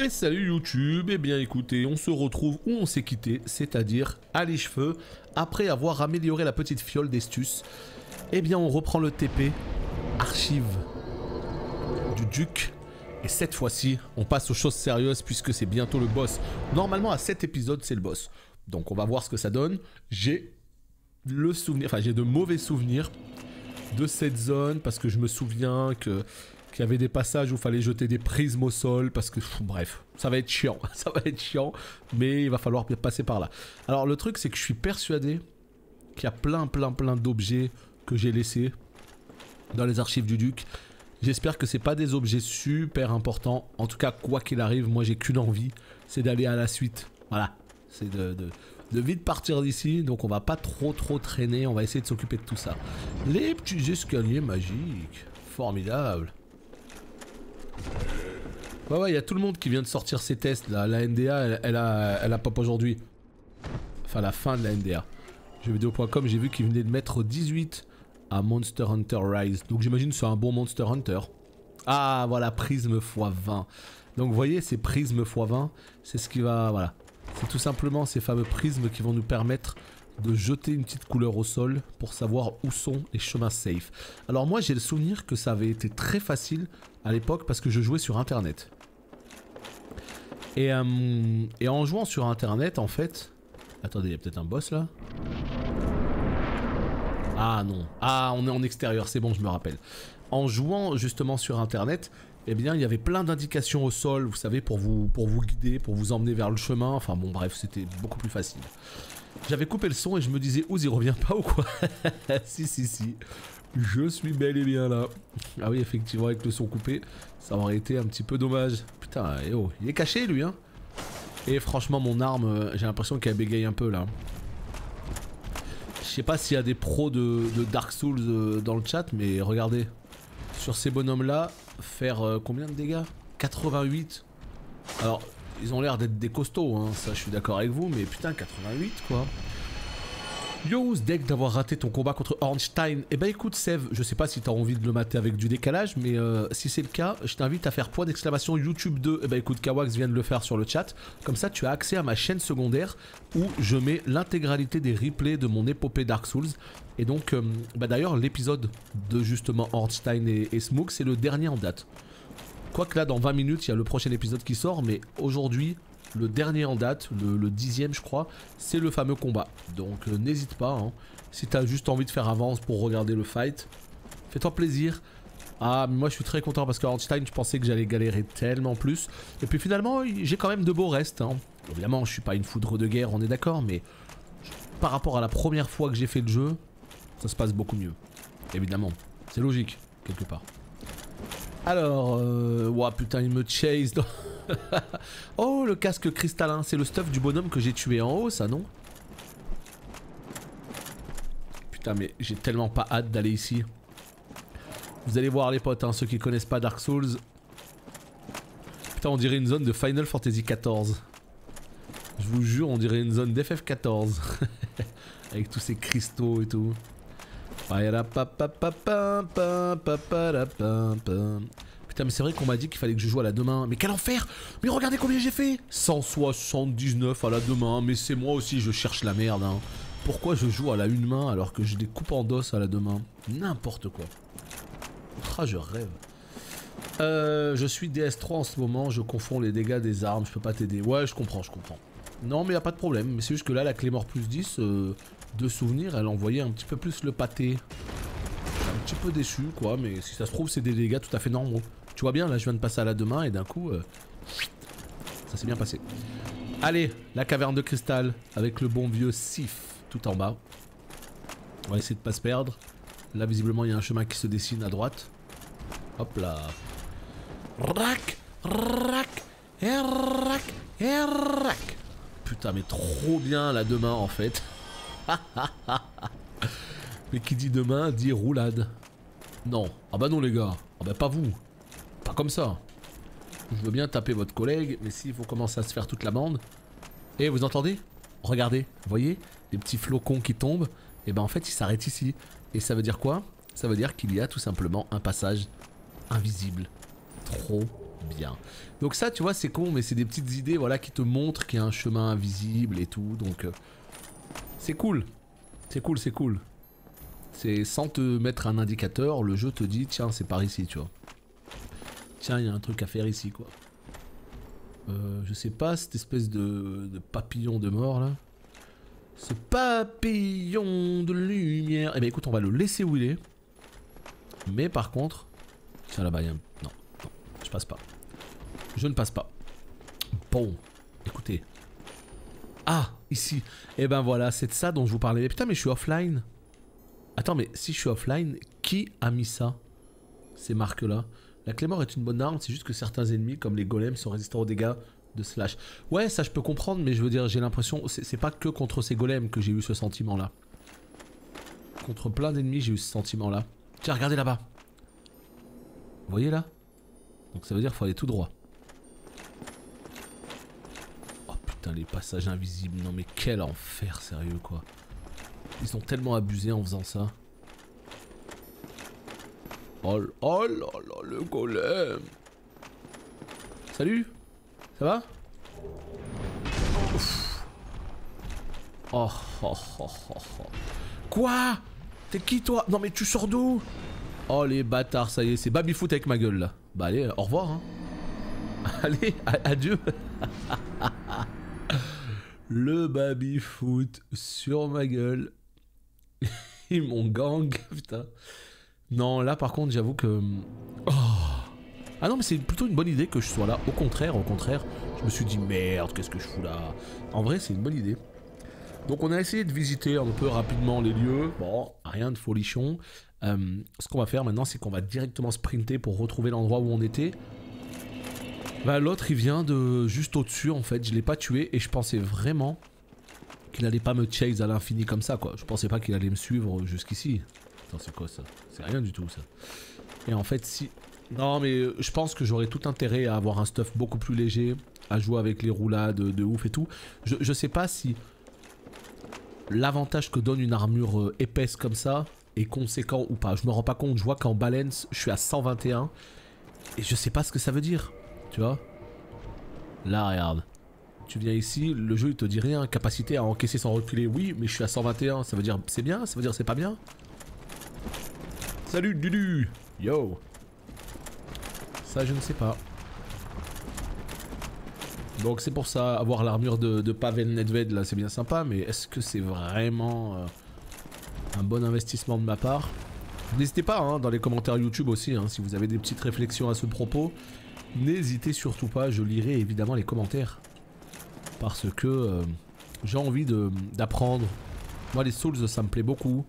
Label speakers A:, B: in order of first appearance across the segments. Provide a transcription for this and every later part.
A: Et salut YouTube, et bien écoutez, on se retrouve où on s'est quitté, c'est-à-dire à l'écheveu, après avoir amélioré la petite fiole d'Estus. Et bien on reprend le TP, archive du duc, et cette fois-ci, on passe aux choses sérieuses puisque c'est bientôt le boss. Normalement à 7 épisodes c'est le boss, donc on va voir ce que ça donne. J'ai le souvenir, enfin j'ai de mauvais souvenirs de cette zone parce que je me souviens qu'il y avait des passages où il fallait jeter des prismes au sol parce que, bref, ça va être chiant, ça va être chiant, mais il va falloir passer par là. Alors le truc c'est que je suis persuadé qu'il y a plein d'objets que j'ai laissés dans les archives du duc. J'espère que c'est pas des objets super importants, en tout cas quoi qu'il arrive, moi j'ai qu'une envie, c'est d'aller à la suite, voilà, c'est de vite partir d'ici, donc on va pas trop traîner, on va essayer de s'occuper de tout ça. Les petits escaliers magiques, formidable. Ouais, il y a tout le monde qui vient de sortir ses tests là. La NDA, elle a pop aujourd'hui. Enfin, la fin de la NDA. Jeuxvideo.com, j'ai vu qu'ils venaient de mettre 18 à Monster Hunter Rise. Donc j'imagine que c'est un bon Monster Hunter. Ah, voilà, prisme x20. Donc vous voyez, ces prismes x20, c'est ce qui va... Voilà. C'est tout simplement ces fameux prismes qui vont nous permettre de jeter une petite couleur au sol pour savoir où sont les chemins safe. Alors moi j'ai le souvenir que ça avait été très facile à l'époque parce que je jouais sur internet. Et en jouant sur internet en fait... Attendez, il y a peut-être un boss là? Ah non, ah on est en extérieur, c'est bon je me rappelle. En jouant justement sur internet, eh bien il y avait plein d'indications au sol, vous savez, pour vous guider, pour vous emmener vers le chemin, enfin bon bref, c'était beaucoup plus facile. J'avais coupé le son et je me disais, Ouz il revient pas ou quoi? Si, je suis bel et bien là. Ah oui effectivement avec le son coupé, ça aurait été un petit peu dommage. Putain, eh oh, il est caché lui hein. Et franchement mon arme, j'ai l'impression qu'elle bégaye un peu là. Je sais pas s'il y a des pros de Dark Souls dans le chat, mais regardez. Sur ces bonhommes là, faire combien de dégâts? 88. Alors, ils ont l'air d'être des costauds, hein, ça je suis d'accord avec vous, mais putain 88 quoi. Yo, deck d'avoir raté ton combat contre Ornstein. Eh ben écoute Sev, je sais pas si t'as envie de le mater avec du décalage, mais si c'est le cas, je t'invite à faire point d'exclamation YouTube 2. Eh ben écoute, Kawax vient de le faire sur le chat. Comme ça tu as accès à ma chaîne secondaire où je mets l'intégralité des replays de mon épopée Dark Souls. Et donc, bah d'ailleurs l'épisode de justement Ornstein et Smook, c'est le dernier en date. Quoique là dans 20 minutes il y a le prochain épisode qui sort, mais aujourd'hui... Le dernier en date, le 10e je crois, c'est le fameux combat. Donc n'hésite pas, hein. Si t'as juste envie de faire avance pour regarder le fight, fais-toi plaisir. Ah, mais moi je suis très content parce qu'à Ornstein je pensais que j'allais galérer tellement plus. Et puis finalement j'ai quand même de beaux restes, hein. Évidemment je suis pas une foudre de guerre, on est d'accord, mais par rapport à la première fois que j'ai fait le jeu, ça se passe beaucoup mieux. Évidemment, c'est logique, quelque part. Alors, ouah putain il me chase dans... Oh le casque cristallin, c'est le stuff du bonhomme que j'ai tué en haut ça non? Putain mais j'ai tellement pas hâte d'aller ici. Vous allez voir les potes hein, ceux qui connaissent pas Dark Souls. Putain on dirait une zone de Final Fantasy XIV. Je vous jure on dirait une zone d'FF14. Avec tous ces cristaux et tout. Putain mais c'est vrai qu'on m'a dit qu'il fallait que je joue à la 2 mains. Mais quel enfer! Mais regardez combien j'ai fait! 179 à la 2 mains. Mais c'est moi aussi je cherche la merde hein. Pourquoi je joue à la 1 main alors que je les coupe en dos à la 2 mains? N'importe quoi. Ah je rêve. Je suis DS3 en ce moment. Je confonds les dégâts des armes. Je peux pas t'aider. Ouais je comprends. Non mais y a pas de problème. Mais c'est juste que là la Claymore plus 10 de souvenir elle envoyait un petit peu plus le pâté. Un petit peu déçu quoi. Mais si ça se trouve c'est des dégâts tout à fait normaux. Tu vois bien, là je viens de passer à la 2 mains et d'un coup, ça s'est bien passé. Allez, la caverne de cristal avec le bon vieux Sif tout en bas. On va essayer de pas se perdre. Là visiblement il y a un chemin qui se dessine à droite. Hop là. Rac, rac, et rac, et rac. Putain mais trop bien la 2 mains en fait. Mais qui dit 2 mains dit roulade. Non, ah bah non les gars, ah bah pas vous. Pas comme ça. Je veux bien taper votre collègue, mais s'il faut commencer à se faire toute la bande. Et vous entendez? Regardez, vous voyez? Les petits flocons qui tombent. Et ben en fait ils s'arrêtent ici. Et ça veut dire quoi? Ça veut dire qu'il y a tout simplement un passage invisible. Trop Bien. Donc ça, tu vois, c'est con, mais c'est des petites idées, voilà, qui te montrent qu'il y a un chemin invisible et tout, donc... c'est cool. C'est cool, c'est cool. C'est sans te mettre un indicateur, le jeu te dit, tiens, c'est par ici, tu vois. Tiens, il y a un truc à faire ici, quoi. Je sais pas, cette espèce de papillon de mort, là. Ce papillon de lumière. Eh ben écoute, on va le laisser où il est. Mais par contre... tiens, là-bas, il y a un... non, je passe pas. Je ne passe pas. Bon, écoutez. Ah, ici. Et ben voilà, c'est de ça dont je vous parlais. Mais putain, mais je suis offline. Attends, mais si je suis offline, qui a mis ça? Ces marques-là. La Claymore est une bonne arme, c'est juste que certains ennemis, comme les golems, sont résistants aux dégâts de slash. Ouais, ça je peux comprendre, mais je veux dire, j'ai l'impression... c'est pas que contre ces golems que j'ai eu ce sentiment-là. Contre plein d'ennemis, j'ai eu ce sentiment-là. Tiens, regardez là-bas. Vous voyez là? Donc ça veut dire qu'il faut aller tout droit. Oh putain, les passages invisibles. Non mais quel enfer, sérieux quoi. Ils ont tellement abusé en faisant ça. Oh là là, le golem. Salut. Ça va? Ouf. Oh, oh, oh, oh, oh. Quoi? T'es qui toi? Non mais tu sors d'où? Oh les bâtards, ça y est, c'est baby-foot avec ma gueule là. Bah allez, au revoir hein. Allez, adieu. Le baby-foot sur ma gueule. Ils m'ont gang, putain. Non, là par contre, j'avoue que... oh. Ah non, mais c'est plutôt une bonne idée que je sois là. Au contraire, je me suis dit merde, qu'est-ce que je fous là? En vrai, c'est une bonne idée. Donc on a essayé de visiter un peu rapidement les lieux. Bon, rien de folichon. Ce qu'on va faire maintenant, c'est qu'on va directement sprinter pour retrouver l'endroit où on était. Bah l'autre, il vient de juste au-dessus en fait. Je l'ai pas tué et je pensais vraiment qu'il allait pas me chase à l'infini comme ça quoi. Je pensais pas qu'il allait me suivre jusqu'ici. Attends, c'est quoi ça? C'est rien du tout ça. Et en fait, si... non mais je pense que j'aurais tout intérêt à avoir un stuff beaucoup plus léger, à jouer avec les roulades de ouf et tout. Je sais pas si l'avantage que donne une armure épaisse comme ça est conséquent ou pas. Je me rends pas compte, je vois qu'en balance, je suis à 121 et je sais pas ce que ça veut dire. Tu vois? Là, regarde. Tu viens ici, le jeu il te dit rien. Capacité à encaisser sans reculer, oui, mais je suis à 121. Ça veut dire c'est bien? Ça veut dire c'est pas bien? Salut Dudu! Yo! Ça, je ne sais pas. Donc c'est pour ça, avoir l'armure de Pavel Nedved là, c'est bien sympa, mais est-ce que c'est vraiment un bon investissement de ma part? N'hésitez pas hein, dans les commentaires YouTube aussi, hein, si vous avez des petites réflexions à ce propos. N'hésitez surtout pas, je lirai évidemment les commentaires. Parce que j'ai envie d'apprendre. Moi les Souls ça me plaît beaucoup.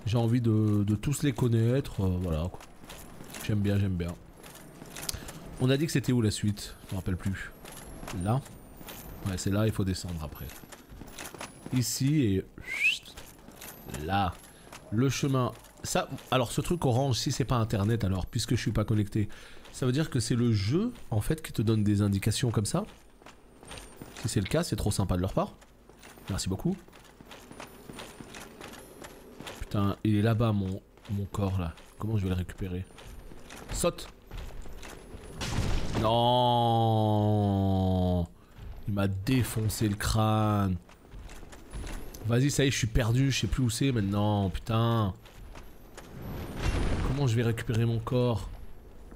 A: J'ai envie de tous les connaître, voilà quoi. J'aime bien, j'aime bien. On a dit que c'était où la suite? Je me rappelle plus. Là? Ouais c'est là, il faut descendre après. Ici et... là. Le chemin... ça, alors ce truc orange, si c'est pas internet alors, puisque je suis pas connecté, ça veut dire que c'est le jeu en fait qui te donne des indications comme ça. Si c'est le cas, c'est trop sympa de leur part. Merci beaucoup. Putain, il est là-bas mon corps là. Comment je vais le récupérer? Saute! Non! Il m'a défoncé le crâne. Vas-y, ça y est, je suis perdu, je sais plus où c'est maintenant, putain. Comment je vais récupérer mon corps?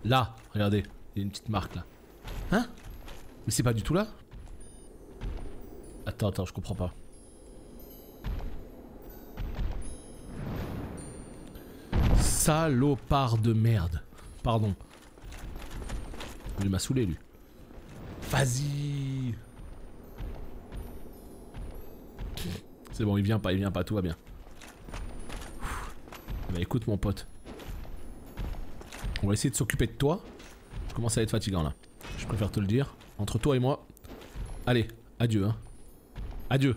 A: Là, regardez, il y a une petite marque là. Hein? Mais c'est pas du tout là? Attends, je comprends pas. Salopard de merde. Pardon. Il m'a saoulé lui. Vas-y. C'est bon, il vient pas, tout va bien. Bah écoute mon pote. On va essayer de s'occuper de toi. Je commence à être fatigant là. Je préfère te le dire. Entre toi et moi. Allez, adieu hein. Adieu.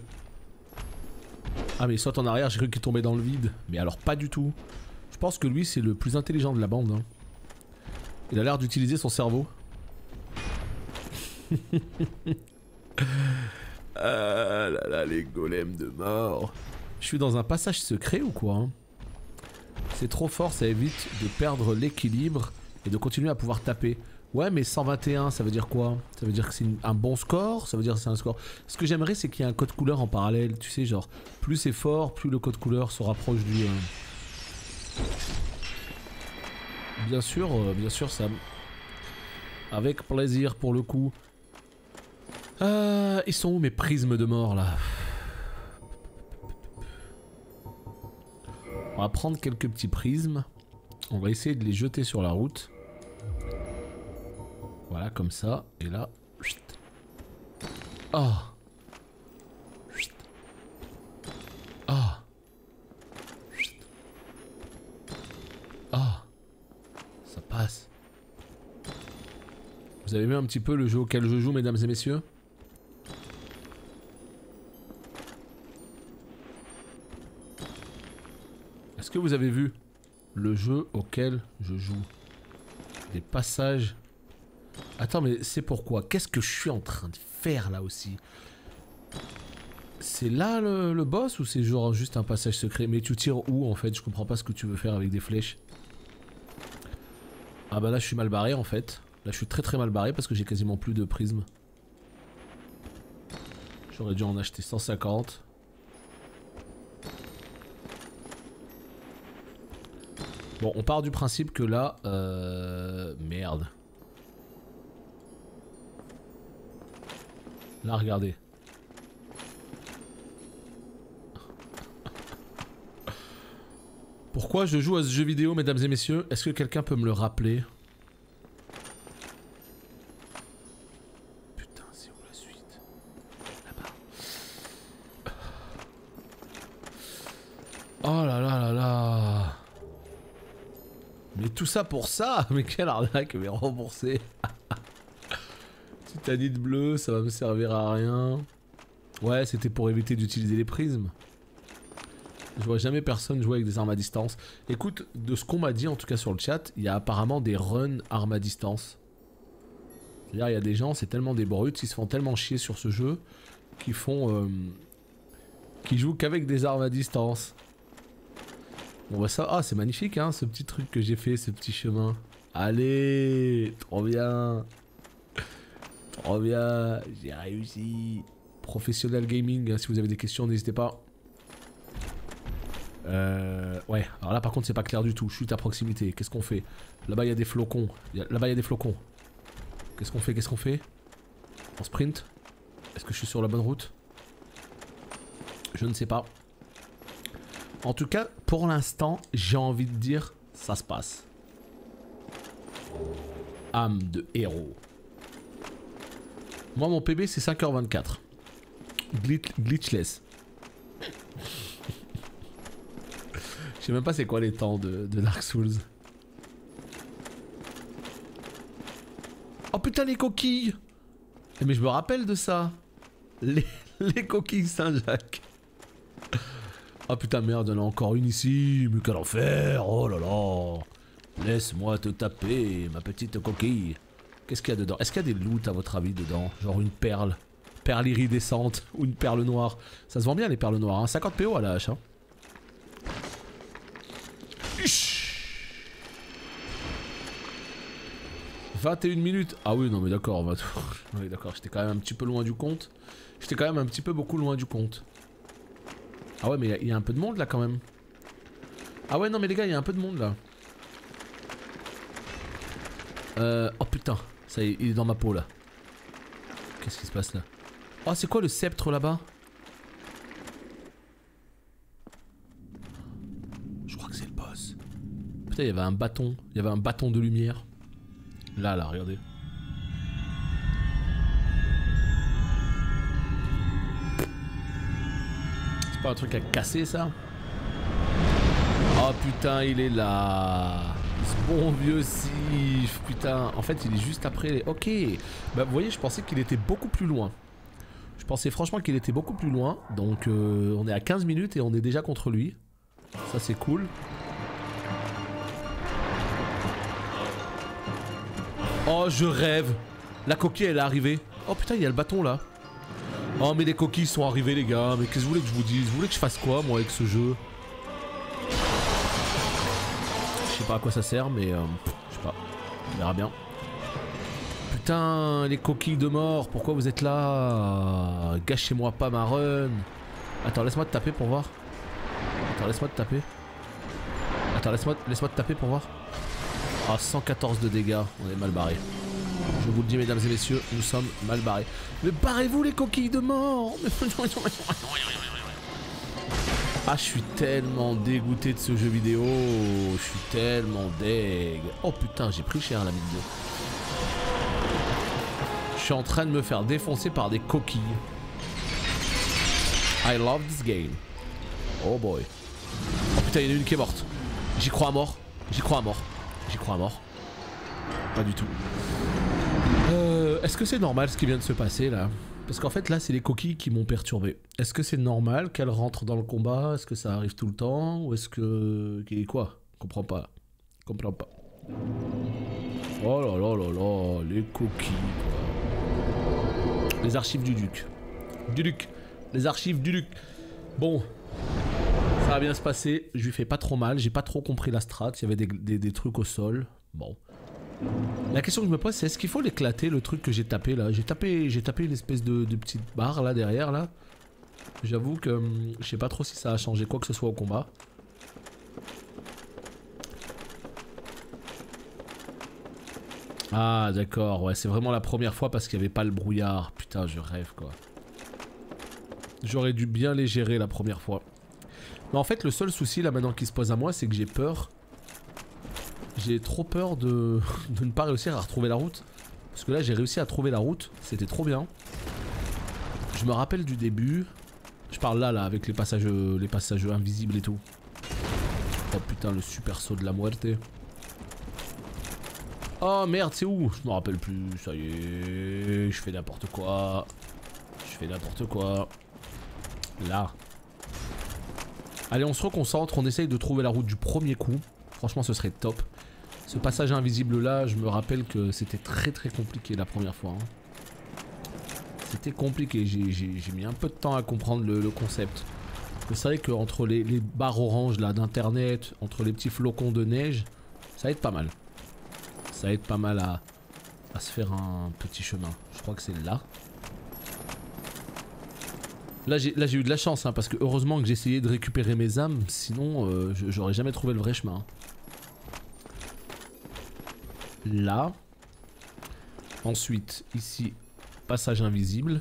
A: Ah mais il saute en arrière, j'ai cru qu'il tombait dans le vide. Mais alors pas du tout. Je pense que lui c'est le plus intelligent de la bande hein. Il a l'air d'utiliser son cerveau. Ah là là, les golems de mort. Je suis dans un passage secret ou quoi hein? C'est trop fort, ça évite de perdre l'équilibre et de continuer à pouvoir taper. Ouais, mais 121, ça veut dire quoi? Ça veut dire que c'est un bon score? Ça veut dire que c'est un score... Ce que j'aimerais, c'est qu'il y ait un code couleur en parallèle. Tu sais, genre, plus c'est fort, plus le code couleur se rapproche du... Bien sûr, Sam. Avec plaisir, pour le coup. Ils sont où mes prismes de mort, là? On va prendre quelques petits prismes. On va essayer de les jeter sur la route. Voilà, comme ça. Et là... Ah. Ah. Ah. Ça passe. Vous avez vu un petit peu le jeu auquel je joue, mesdames et messieurs? Est-ce que vous avez vu le jeu auquel je joue? Des passages... Attends, mais c'est pourquoi? Qu'est-ce que je suis en train de faire là aussi? C'est là le boss ou c'est genre juste un passage secret? Mais tu tires où en fait? Je comprends pas ce que tu veux faire avec des flèches. Ah bah là je suis mal barré en fait. Là je suis très mal barré parce que j'ai quasiment plus de prismes. J'aurais dû en acheter 150. Bon, on part du principe que là... Merde. Là, regardez. Pourquoi je joue à ce jeu vidéo, mesdames et messieurs? Est-ce que quelqu'un peut me le rappeler? Putain, c'est où la suite? Là-bas. Oh là là là là. Mais tout ça pour ça? Mais quelle arnaque, mais remboursé. Titanite bleu, ça va me servir à rien. Ouais, c'était pour éviter d'utiliser les prismes. Je vois jamais personne jouer avec des armes à distance. Écoute, de ce qu'on m'a dit en tout cas sur le chat, il y a apparemment des runs armes à distance. C'est-à-dire il y a des gens, c'est tellement des brutes, ils se font tellement chier sur ce jeu qu'ils font... qui jouent qu'avec des armes à distance. On voit ça, ah c'est magnifique hein, ce petit truc que j'ai fait, ce petit chemin. Allez, trop bien. Trop bien, j'ai réussi. Professionnel gaming, hein, si vous avez des questions n'hésitez pas. Ouais, alors là par contre c'est pas clair du tout, chute à proximité, qu'est-ce qu'on fait? Là-bas il y a des flocons, là-bas il y a des flocons. Qu'est-ce qu'on fait? Qu'est-ce qu'on fait? En sprint? Est-ce que je suis sur la bonne route? Je ne sais pas. En tout cas, pour l'instant, j'ai envie de dire, ça se passe. Âme de héros. Moi mon PB c'est 5h24. Glitchless. Je sais même pas c'est quoi les temps de Dark Souls. Oh putain les coquilles. Mais je me rappelle de ça. Les coquilles Saint-Jacques. Oh putain merde, il y en a encore une ici. Mais quel enfer. Oh là là. Laisse-moi te taper ma petite coquille. Qu'est-ce qu'il y a dedans? Est-ce qu'il y a des loots à votre avis dedans? Genre une perle. Perle iridescente ou une perle noire. Ça se vend bien les perles noires hein. 50 PO à la hache hein. 21 minutes. Ah oui non mais d'accord. Oui d'accord, j'étais quand même un petit peu loin du compte. J'étais quand même un petit peu beaucoup loin du compte. Ah ouais mais il y a un peu de monde là quand même. Ah ouais non mais les gars il y a un peu de monde là. Oh putain. Ça y est, il est dans ma peau là. Qu'est-ce qui se passe là? Oh c'est quoi le sceptre là-bas? Je crois que c'est le boss. Putain il y avait un bâton. Il y avait un bâton de lumière. Là, regardez. C'est pas un truc à casser ça? Oh putain, il est là. Ce bon vieux Sif. Putain, en fait, il est juste après les... Ok. Bah, vous voyez, je pensais qu'il était beaucoup plus loin. Je pensais franchement qu'il était beaucoup plus loin. Donc, on est à 15 minutes et on est déjà contre lui. Ça, c'est cool. Oh je rêve. La coquille elle est arrivée. Oh putain il y a le bâton là. Oh mais les coquilles sont arrivées les gars. Mais qu'est-ce que vous voulez que je vous dise? Vous voulez que je fasse quoi moi avec ce jeu? Je sais pas à quoi ça sert mais je sais pas. On verra bien. Putain, les coquilles de mort, pourquoi vous êtes là? Gâchez-moi pas ma run. Attends, laisse-moi te taper pour voir. Attends, laisse-moi te taper. Attends, laisse-moi te taper pour voir. Ah, 114 de dégâts, on est mal barré. Je vous le dis, mesdames et messieurs, nous sommes mal barrés. Mais barrez-vous les coquilles de mort. Ah, je suis tellement dégoûté de ce jeu vidéo. Je suis tellement deg. Oh putain, j'ai pris cher la mine 2. Je suis en train de me faire défoncer par des coquilles. I love this game. Oh boy. Oh putain, il y en a une qui est morte. J'y crois à mort. J'y crois à mort. J'y crois à mort. Pas du tout. Est-ce que c'est normal ce qui vient de se passer là? Parce qu'en fait là c'est les coquilles qui m'ont perturbé. Est-ce que c'est normal qu'elles rentrent dans le combat? Est-ce que ça arrive tout le temps? Ou est-ce que... Quoi? Comprends pas. Comprends pas. Oh là là là là, les coquilles quoi. Les archives du Duc. Du Duc. Les archives du Duc. Bon. Ça va bien se passer. Je lui fais pas trop mal. J'ai pas trop compris la strat. Il y avait des trucs au sol. Bon. La question que je me pose c'est est-ce qu'il faut l'éclater le truc que j'ai tapé là? J'ai tapé une espèce de petite barre là derrière là. J'avoue que je sais pas trop si ça a changé quoi que ce soit au combat. Ah d'accord, ouais c'est vraiment la première fois parce qu'il n'y avait pas le brouillard. Putain je rêve quoi. J'aurais dû bien les gérer la première fois. Mais en fait le seul souci là maintenant qui se pose à moi c'est que j'ai peur. J'ai trop peur de ne pas réussir à retrouver la route. Parce que là j'ai réussi à trouver la route. C'était trop bien. Je me rappelle du début. Je parle là avec les passages invisibles et tout. Oh putain le super saut de la muerte. Oh merde c'est où? Je me rappelle plus. Ça y est. Je fais n'importe quoi. Je fais n'importe quoi. Là. Allez on se reconcentre. On essaye de trouver la route du premier coup. Franchement ce serait top. Ce passage invisible là, je me rappelle que c'était très compliqué la première fois. Hein. C'était compliqué, j'ai mis un peu de temps à comprendre le concept. C'est vrai qu'entre les barres oranges là d'internet, entre les petits flocons de neige, ça aide pas mal. Ça aide pas mal à se faire un petit chemin. Je crois que c'est là. Là j'ai eu de la chance hein, parce que heureusement que j'ai essayé de récupérer mes âmes, sinon j'aurais jamais trouvé le vrai chemin. Là. Ensuite, ici, passage invisible.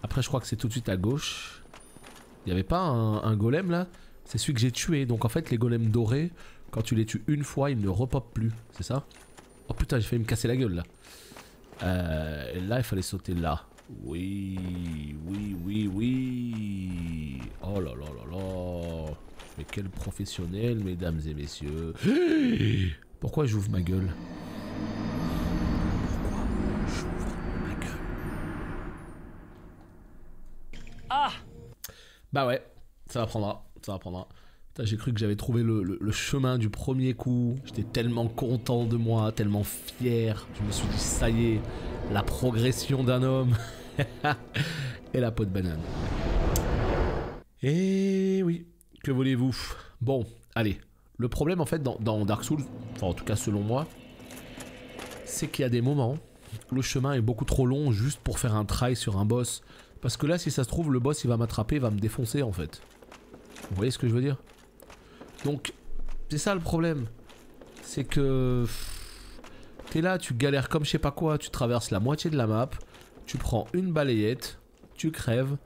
A: Après, je crois que c'est tout de suite à gauche. Il n'y avait pas un golem là? C'est celui que j'ai tué. Donc en fait, les golems dorés, quand tu les tues une fois, ils ne repopent plus. C'est ça? Oh putain, j'ai failli me casser la gueule là. Et là, il fallait sauter là. Oui. Oh là là là là. Mais quel professionnel, mesdames et messieurs. Pourquoi j'ouvre ma gueule? Ah! Bah ouais, ça m'apprendra. J'ai cru que j'avais trouvé le chemin du premier coup. J'étais tellement content de moi, tellement fier. Je me suis dit, ça y est, la progression d'un homme. Et la peau de banane. Et oui, que voulez-vous? Bon, allez. Le problème en fait dans Dark Souls, enfin en tout cas selon moi, c'est qu'il y a des moments où le chemin est beaucoup trop long juste pour faire un try sur un boss. Parce que là si ça se trouve le boss il va m'attraper, il va me défoncer en fait. Vous voyez ce que je veux dire? Donc c'est ça le problème. C'est que t'es là, tu galères comme je sais pas quoi, tu traverses la moitié de la map, tu prends une balayette, tu crèves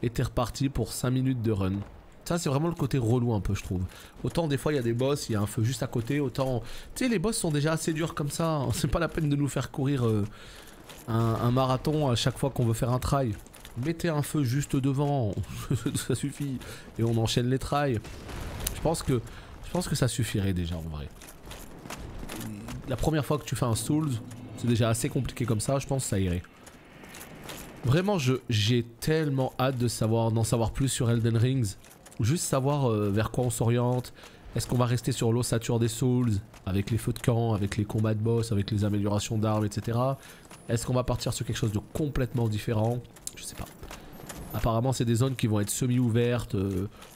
A: et t'es reparti pour 5 minutes de run. Ça c'est vraiment le côté relou un peu je trouve. Autant des fois il y a des boss, il y a un feu juste à côté, autant... Tu sais les boss sont déjà assez durs comme ça, c'est pas la peine de nous faire courir un marathon à chaque fois qu'on veut faire un try. Mettez un feu juste devant, ça suffit, et on enchaîne les tries. Je pense que ça suffirait déjà en vrai. La première fois que tu fais un Souls, c'est déjà assez compliqué comme ça, je pense que ça irait. Vraiment j'ai tellement hâte d'en savoir plus sur Elden Rings. Juste savoir vers quoi on s'oriente. Est-ce qu'on va rester sur l'ossature des Souls, avec les feux de camp, avec les combats de boss, avec les améliorations d'armes, etc. Est-ce qu'on va partir sur quelque chose de complètement différent? Je sais pas. Apparemment c'est des zones qui vont être semi-ouvertes.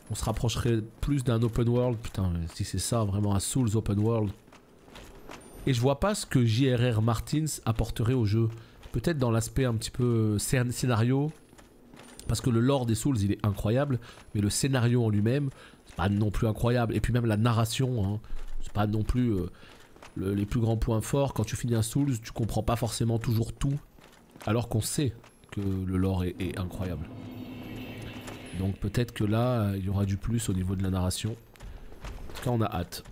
A: On se rapprocherait plus d'un open world. Putain, si c'est ça vraiment un Souls open world. Et je vois pas ce que J.R.R. Martins apporterait au jeu. Peut-être dans l'aspect un petit peu scénario. Parce que le lore des Souls il est incroyable. Mais le scénario en lui-même, c'est pas non plus incroyable. Et puis même la narration, hein, c'est pas non plus les plus grands points forts. Quand tu finis un Souls, tu comprends pas forcément toujours tout. Alors qu'on sait que le lore est incroyable. Donc peut-être que là, il y aura du plus au niveau de la narration. En tout cas, on a hâte.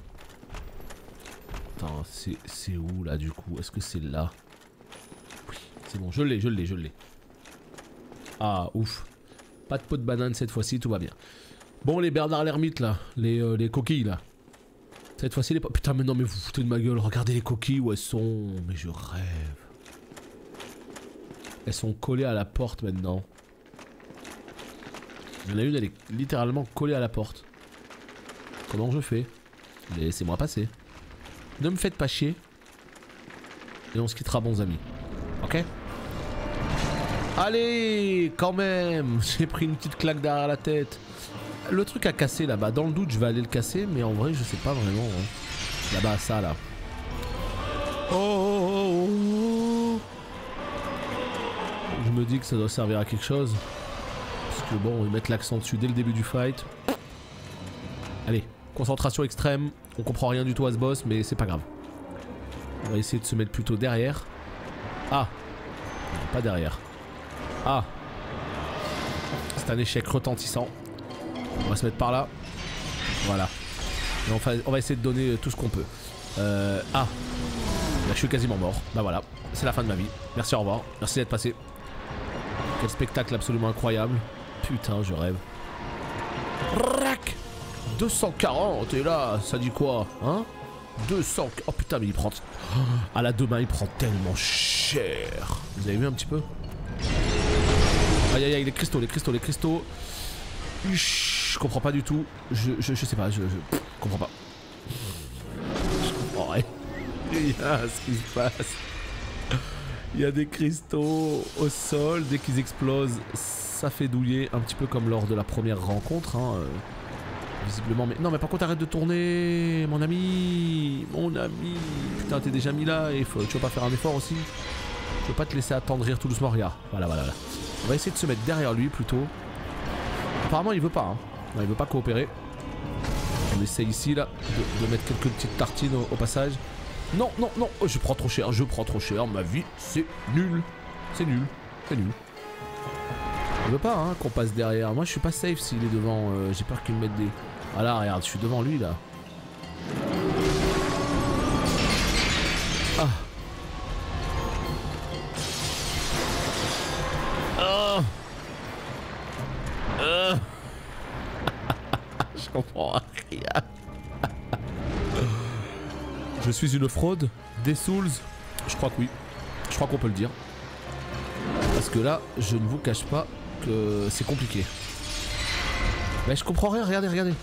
A: Attends, c'est où là du coup? Est-ce que c'est là? Oui, c'est bon, je l'ai. Ah, ouf. Pas de pot de banane cette fois-ci, tout va bien. Bon, les Bernard l'ermite là, les coquilles là. Cette fois-ci, les... Putain, mais non, mais vous foutez de ma gueule. Regardez les coquilles où elles sont. Mais je rêve. Elles sont collées à la porte maintenant. Il y en a une, elle est littéralement collée à la porte. Comment je fais? Laissez-moi passer. Ne me faites pas chier. Et on se quittera bons amis. Ok? Allez, quand même. J'ai pris une petite claque derrière la tête. Le truc à casser là-bas, dans le doute je vais aller le casser, mais en vrai je sais pas vraiment. Hein. Là-bas, ça là. Oh. Je me dis que ça doit servir à quelque chose. Parce que bon, ils mettent l'accent dessus dès le début du fight. Allez, concentration extrême. On comprend rien du tout à ce boss, mais c'est pas grave. On va essayer de se mettre plutôt derrière. Ah, non, pas derrière. Ah, c'est un échec retentissant. On va se mettre par là. Voilà. Et on va essayer de donner tout ce qu'on peut. Ah, là je suis quasiment mort. Bah voilà, c'est la fin de ma vie. Merci, au revoir. Merci d'être passé. Quel spectacle absolument incroyable. Putain, je rêve. 240, et là, ça dit quoi? Hein? 200... Oh putain, mais il prend... À la deux mains, il prend tellement cher. Vous avez vu un petit peu? Aïe aïe aïe, les cristaux. Je comprends pas du tout. Je sais pas, je comprends pas. Je comprends rien. Il y a ce qui se passe. Il y a des cristaux au sol. Dès qu'ils explosent, ça fait douiller. Un petit peu comme lors de la première rencontre. Hein, visiblement. Mais non, mais par contre, arrête de tourner, mon ami. Mon ami. Putain, t'es déjà mis là. Et tu veux pas faire un effort aussi? Je veux pas te laisser attendrir tout doucement. Regarde. Voilà. On va essayer de se mettre derrière lui plutôt. Apparemment, il veut pas. Hein. Non, il veut pas coopérer. On essaie ici là de mettre quelques petites tartines au passage. Non. Oh, je prends trop cher. Ma vie, c'est nul. C'est nul. Il veut pas hein, qu'on passe derrière. Moi, je suis pas safe s'il est devant. J'ai peur qu'il me mette des... Voilà, regarde, je suis devant lui là. Ah. Je comprends rien. Je suis une fraude des Souls. Je crois que oui. Je crois qu'on peut le dire. Parce que là, je ne vous cache pas que c'est compliqué. Mais je comprends rien, regardez.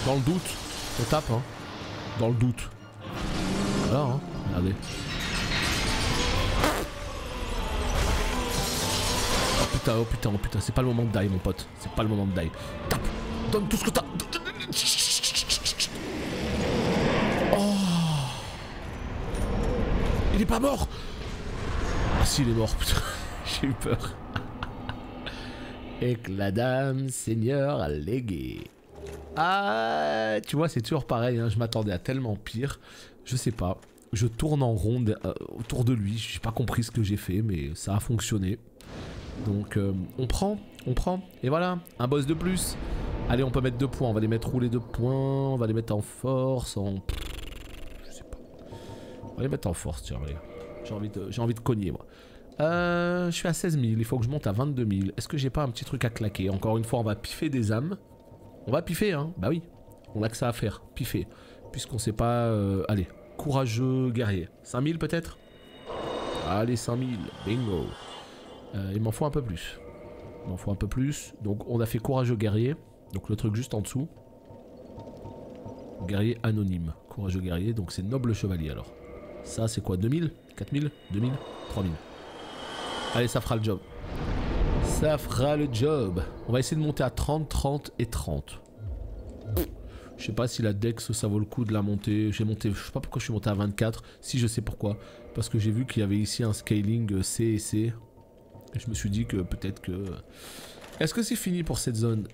A: Dans le doute, on tape, hein. Dans le doute. Voilà, hein. Regardez. Oh putain, c'est pas le moment de die, mon pote. C'est pas le moment de die. Tape. Donne tout ce que t'as. Oh. Il est pas mort. Ah si, il est mort, putain. J'ai eu peur. Et que la dame seigneur a légué. Ah, tu vois, c'est toujours pareil, hein. Je m'attendais à tellement pire. Je sais pas. Je tourne en rond autour de lui. J'ai pas compris ce que j'ai fait, mais ça a fonctionné. Donc on prend. Et voilà, un boss de plus. Allez, on peut mettre 2 points. On va les mettre où les 2 points? On va les mettre en force, en... Je sais pas. On va les mettre en force, tiens, allez. J'ai envie de cogner, moi. Je suis à 16 000. Il faut que je monte à 22 000. Est-ce que j'ai pas un petit truc à claquer? Encore une fois, on va piffer des âmes. On va piffer, hein. Bah oui. On a que ça à faire. Piffer. Puisqu'on sait pas... Allez. Courageux guerrier. 5 000 peut-être? Allez, 5 000. Bingo. Il m'en faut un peu plus. Donc on a fait courageux guerrier. Donc le truc juste en dessous. Guerrier anonyme. Courageux guerrier. Donc c'est noble chevalier alors. Ça c'est quoi? 2000? 4000? 2000? 3000. Allez, ça fera le job. On va essayer de monter à 30, 30 et 30. Je sais pas si la Dex ça vaut le coup de la monter. J'ai monté, je sais pas pourquoi je suis monté à 24. Si je sais pourquoi. Parce que j'ai vu qu'il y avait ici un scaling C et C. Et je me suis dit que peut-être que... Est-ce que c'est fini pour cette zone?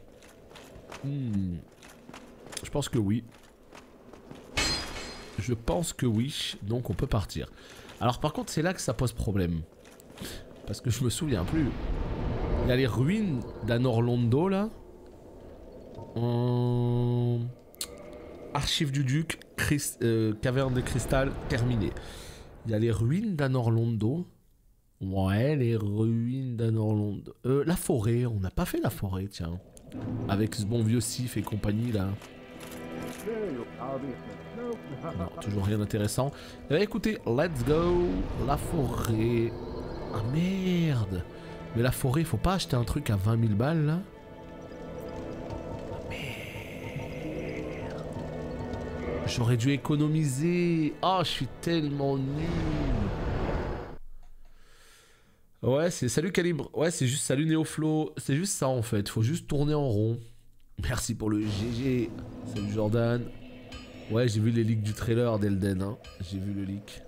A: Je pense que oui. Je pense que oui. Donc on peut partir. Alors par contre c'est là que ça pose problème. Parce que je me souviens plus. Il y a les ruines d'Anorlondo là. Archives du Duc, caverne de cristal, terminé. Il y a les ruines d'Anorlondo. Ouais, les ruines d'Anorlondo. La forêt, on n'a pas fait la forêt, tiens. Avec ce bon vieux Sif et compagnie là. Non, toujours rien d'intéressant. Eh bien, écoutez, let's go. La forêt. Ah merde. Mais la forêt, faut pas acheter un truc à 20 000 balles là. J'aurais dû économiser. Oh, je suis tellement nul. Ouais, c'est salut Calibre. Ouais, c'est juste salut Néoflo. C'est juste ça en fait. Faut juste tourner en rond. Merci pour le GG. Salut Jordan. Ouais, j'ai vu les leaks du trailer d'Elden. Hein. J'ai vu le leak.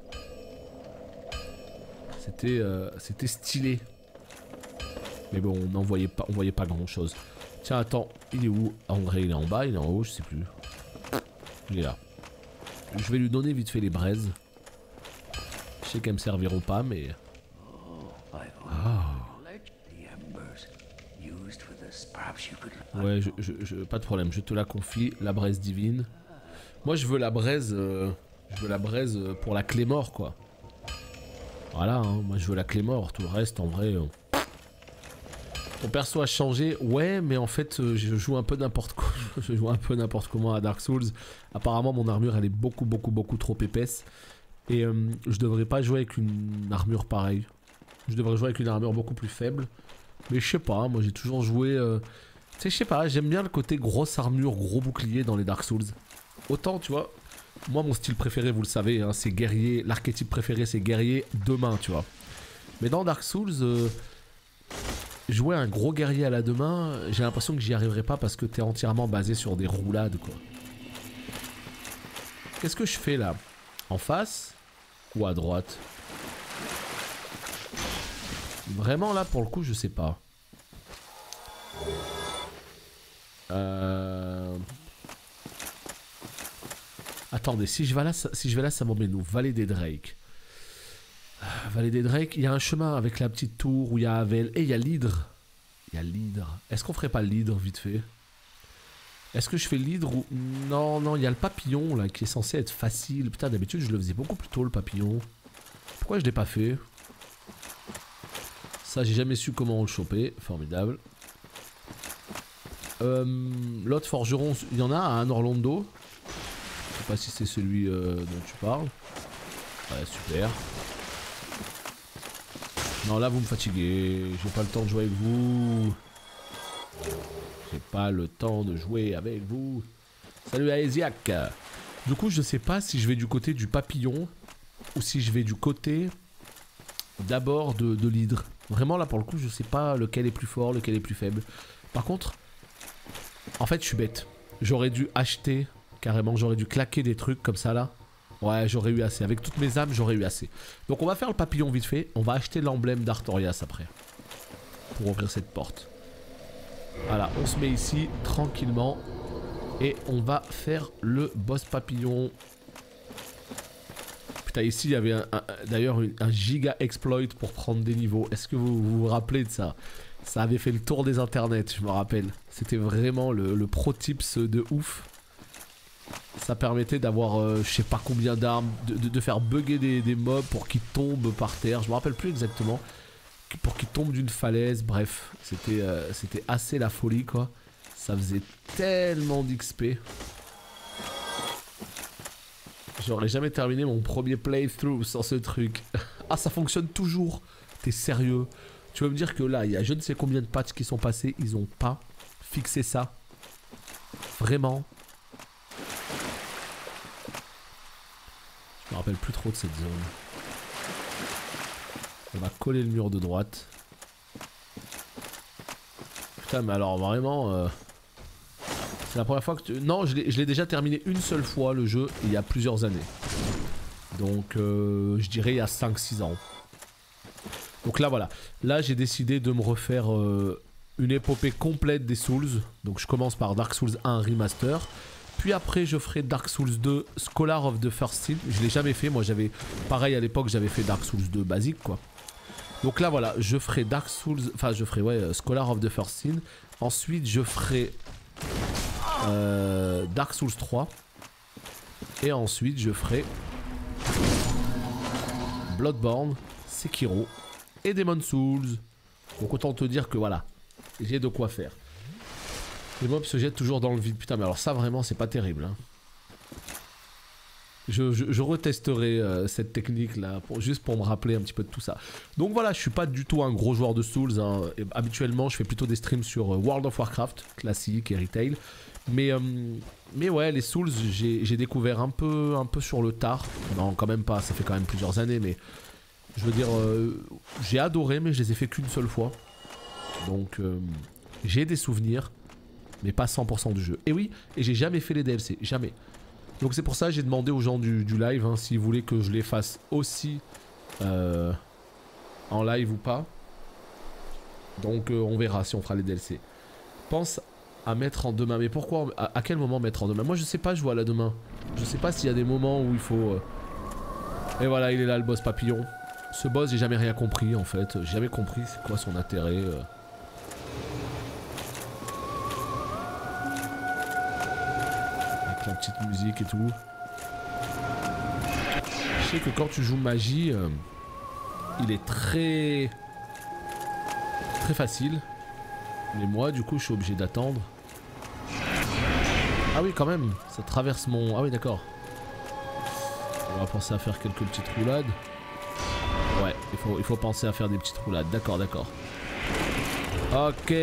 A: C'était stylé. Mais bon, on voyait pas grand chose. Tiens, attends. Il est où? André, il est en bas, il est en haut, je sais plus. Il est là. Je vais lui donner vite fait les braises. Je sais qu'elles me serviront pas, mais... Ah. Ouais, pas de problème, je te la confie, la braise divine. Moi, je veux la braise pour la clé mort, quoi. Voilà, hein, moi je veux la clé mort. Tout le reste, en vrai... Ton perso a changé, ouais, mais en fait je joue un peu n'importe quoi. Je joue un peu n'importe comment à Dark Souls. Apparemment mon armure elle est beaucoup trop épaisse. Et je devrais pas jouer avec une armure pareille. Je devrais jouer avec une armure beaucoup plus faible. Mais je sais pas, moi j'ai toujours joué... Tu sais, je sais pas, j'aime bien le côté grosse armure, gros bouclier dans les Dark Souls. Autant, tu vois, moi mon style préféré, vous le savez, hein, c'est guerrier. L'archétype préféré c'est guerrier, deux mains, tu vois. Mais dans Dark Souls... jouer un gros guerrier à la deux mains, j'ai l'impression que j'y arriverai pas parce que t'es entièrement basé sur des roulades quoi. Qu'est-ce que je fais là? En face ou à droite? Vraiment là pour le coup je sais pas. Attendez, si je vais là ça m'emmène où? Vallée des Drake. Vallée des Drake, il y a un chemin avec la petite tour où il y a Havel. Et il y a l'hydre. Il y a l'hydre. Est-ce qu'on ferait pas l'hydre vite fait? Est-ce que je fais l'hydre ou... Non, non, il y a le papillon là qui est censé être facile. Putain, d'habitude je le faisais beaucoup plus tôt le papillon. Pourquoi je l'ai pas fait? Ça, j'ai jamais su comment le choper. Formidable. L'autre forgeron, il y en a à Anorlondo. Je sais pas si c'est celui dont tu parles. Ouais, super. Non, là vous me fatiguez, j'ai pas le temps de jouer avec vous. J'ai pas le temps de jouer avec vous. Salut Aesiac. Du coup je sais pas si je vais du côté du papillon ou si je vais du côté d'abord de l'hydre. Vraiment là pour le coup je sais pas lequel est plus fort, lequel est plus faible. Par contre, en fait je suis bête. J'aurais dû acheter, carrément j'aurais dû claquer des trucs comme ça là. Ouais, j'aurais eu assez. Avec toutes mes âmes, j'aurais eu assez. Donc on va faire le papillon vite fait. On va acheter l'emblème d'Artorias après. Pour ouvrir cette porte. Voilà, on se met ici tranquillement. Et on va faire le boss papillon. Putain, ici il y avait d'ailleurs un giga exploit pour prendre des niveaux. Est-ce que vous vous rappelez de ça? Ça avait fait le tour des internets, je me rappelle. C'était vraiment le pro tips de ouf. Ça permettait d'avoir je sais pas combien d'armes, de faire bugger des mobs pour qu'ils tombent par terre. Je me rappelle plus exactement. Pour qu'ils tombent d'une falaise. Bref, c'était assez la folie quoi. Ça faisait tellement d'XP. J'aurais jamais terminé mon premier playthrough sans ce truc. Ah, ça fonctionne toujours. T'es sérieux? Tu veux me dire que là, il y a je ne sais combien de patchs qui sont passés, ils ont pas fixé ça? Vraiment? Je me rappelle plus trop de cette zone. On va coller le mur de droite. Putain mais alors vraiment C'est la première fois que tu... Non, je l'ai déjà terminé une seule fois le jeu, il y a plusieurs années. Donc je dirais il y a 5-6 ans. Donc là voilà, là j'ai décidé de me refaire une épopée complète des Souls. Donc je commence par Dark Souls 1 Remaster. Puis après je ferai Dark Souls 2 Scholar of the First Sin. Je l'ai jamais fait, moi j'avais... Pareil à l'époque j'avais fait Dark Souls 2 basique quoi. Donc là voilà, je ferai Dark Souls... Enfin je ferai ouais, Scholar of the First Sin. Ensuite je ferai Dark Souls 3. Et ensuite je ferai Bloodborne, Sekiro et Demon's Souls. Donc autant te dire que voilà, j'ai de quoi faire. Les mobs se jettent toujours dans le vide. Putain mais alors ça vraiment c'est pas terrible hein. Je retesterai cette technique là juste pour me rappeler un petit peu de tout ça. Donc voilà, je suis pas du tout un gros joueur de Souls hein. Habituellement je fais plutôt des streams sur World of Warcraft classique et retail. Mais ouais, les Souls j'ai découvert un peu sur le tard. Non quand même pas, ça fait quand même plusieurs années mais je veux dire j'ai adoré mais je les ai fait qu'une seule fois. Donc j'ai des souvenirs mais pas 100% du jeu. Et oui, et j'ai jamais fait les DLC, jamais. Donc c'est pour ça que j'ai demandé aux gens du live hein, s'ils voulaient que je les fasse aussi en live ou pas. Donc on verra si on fera les DLC. Pense à mettre en deux mains. Mais pourquoi à quel moment mettre en deux mains? Moi je sais pas jouer à la deux mains. Je sais pas s'il y a des moments où il faut... Et voilà, il est là le boss papillon. Ce boss j'ai jamais rien compris en fait. J'ai jamais compris c'est quoi son intérêt. La petite musique et tout. Je sais que quand tu joues magie, il est très facile. Mais moi, du coup, je suis obligé d'attendre. Ah oui, quand même, ça traverse mon... Ah oui, d'accord. On va penser à faire quelques petites roulades. Ouais, il faut penser à faire des petites roulades. D'accord, d'accord. Ok.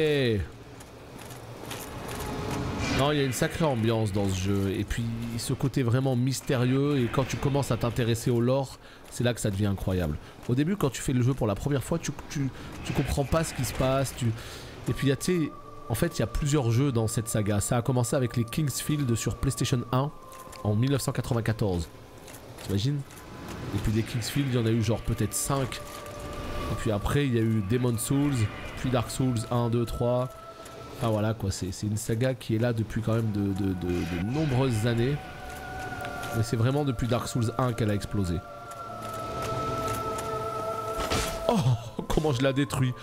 A: Non, il y a une sacrée ambiance dans ce jeu. Et puis, ce côté vraiment mystérieux. Et quand tu commences à t'intéresser au lore, c'est là que ça devient incroyable. Au début, quand tu fais le jeu pour la première fois, tu comprends pas ce qui se passe. Et puis, tu sais, en fait, il y a plusieurs jeux dans cette saga. Ça a commencé avec les Kingsfield sur PlayStation 1 en 1994. T'imagines? Et puis, des Kingsfield, il y en a eu genre peut-être 5. Et puis après, il y a eu Demon's Souls, puis Dark Souls 1, 2, 3... Ah voilà quoi, c'est une saga qui est là depuis quand même de nombreuses années. Mais c'est vraiment depuis Dark Souls 1 qu'elle a explosé. Oh, comment je la détruis.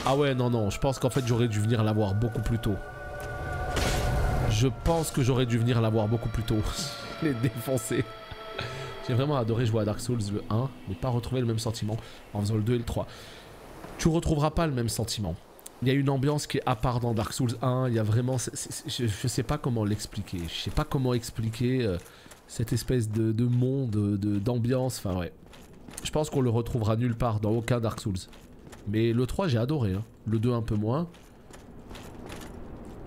A: Ah ouais, non, non, je pense qu'en fait j'aurais dû venir la voir beaucoup plus tôt. Je pense que j'aurais dû venir la voir beaucoup plus tôt. Je l'ai défoncé. J'ai vraiment adoré jouer à Dark Souls le 1, mais pas retrouver le même sentiment en faisant le 2 et le 3. Tu retrouveras pas le même sentiment. Il y a une ambiance qui est à part dans Dark Souls 1, il y a vraiment... je sais pas comment l'expliquer, je sais pas comment expliquer cette espèce de monde, d'ambiance, enfin ouais. Je pense qu'on le retrouvera nulle part, dans aucun Dark Souls. Mais le 3 j'ai adoré, hein. Le 2 un peu moins.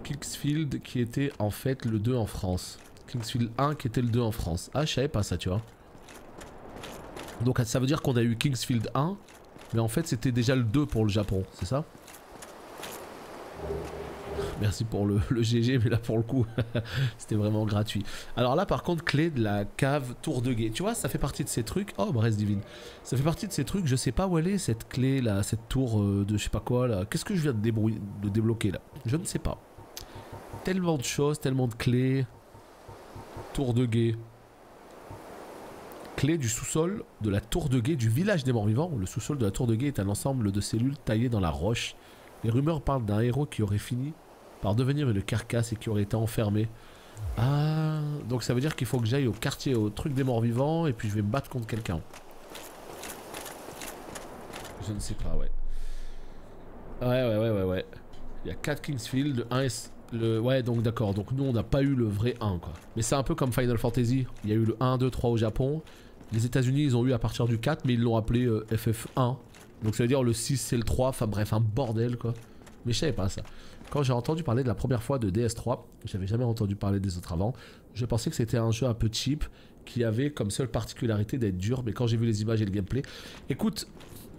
A: Kingsfield qui était en fait le 2 en France. Kingsfield 1 qui était le 2 en France. Ah je savais pas ça tu vois. Donc ça veut dire qu'on a eu Kingsfield 1, mais en fait c'était déjà le 2 pour le Japon, c'est ça? Merci pour le GG, mais là pour le coup c'était vraiment gratuit. Alors là par contre, clé de la cave tour de guet. Tu vois, ça fait partie de ces trucs. Oh Bresse divine. Ça fait partie de ces trucs, je sais pas où elle est cette clé là, cette tour de je sais pas quoi là. Qu'est-ce que je viens de débloquer là? Je ne sais pas. Tellement de choses, tellement de clés. Tour de guet. Clé du sous-sol de la tour de guet du village des morts vivants. Le sous-sol de la tour de guet est un ensemble de cellules taillées dans la roche. Les rumeurs parlent d'un héros qui aurait fini par devenir une carcasse et qui aurait été enfermé. Ah, donc ça veut dire qu'il faut que j'aille au quartier, au truc des morts vivants, et puis je vais me battre contre quelqu'un. Je ne sais pas, ouais. Ouais. Il y a 4 Kingsfield, le 1 est... Ouais, donc d'accord, donc nous on n'a pas eu le vrai 1 quoi. Mais c'est un peu comme Final Fantasy, il y a eu le 1, 2, 3 au Japon. Les États-Unis ils ont eu à partir du 4, mais ils l'ont appelé FF1. Donc ça veut dire le 6 c'est le 3, enfin bref, un bordel quoi. Mais je savais pas ça. Quand j'ai entendu parler de la première fois de DS3, j'avais jamais entendu parler des autres avant, je pensais que c'était un jeu un peu cheap, qui avait comme seule particularité d'être dur, mais quand j'ai vu les images et le gameplay... Écoute,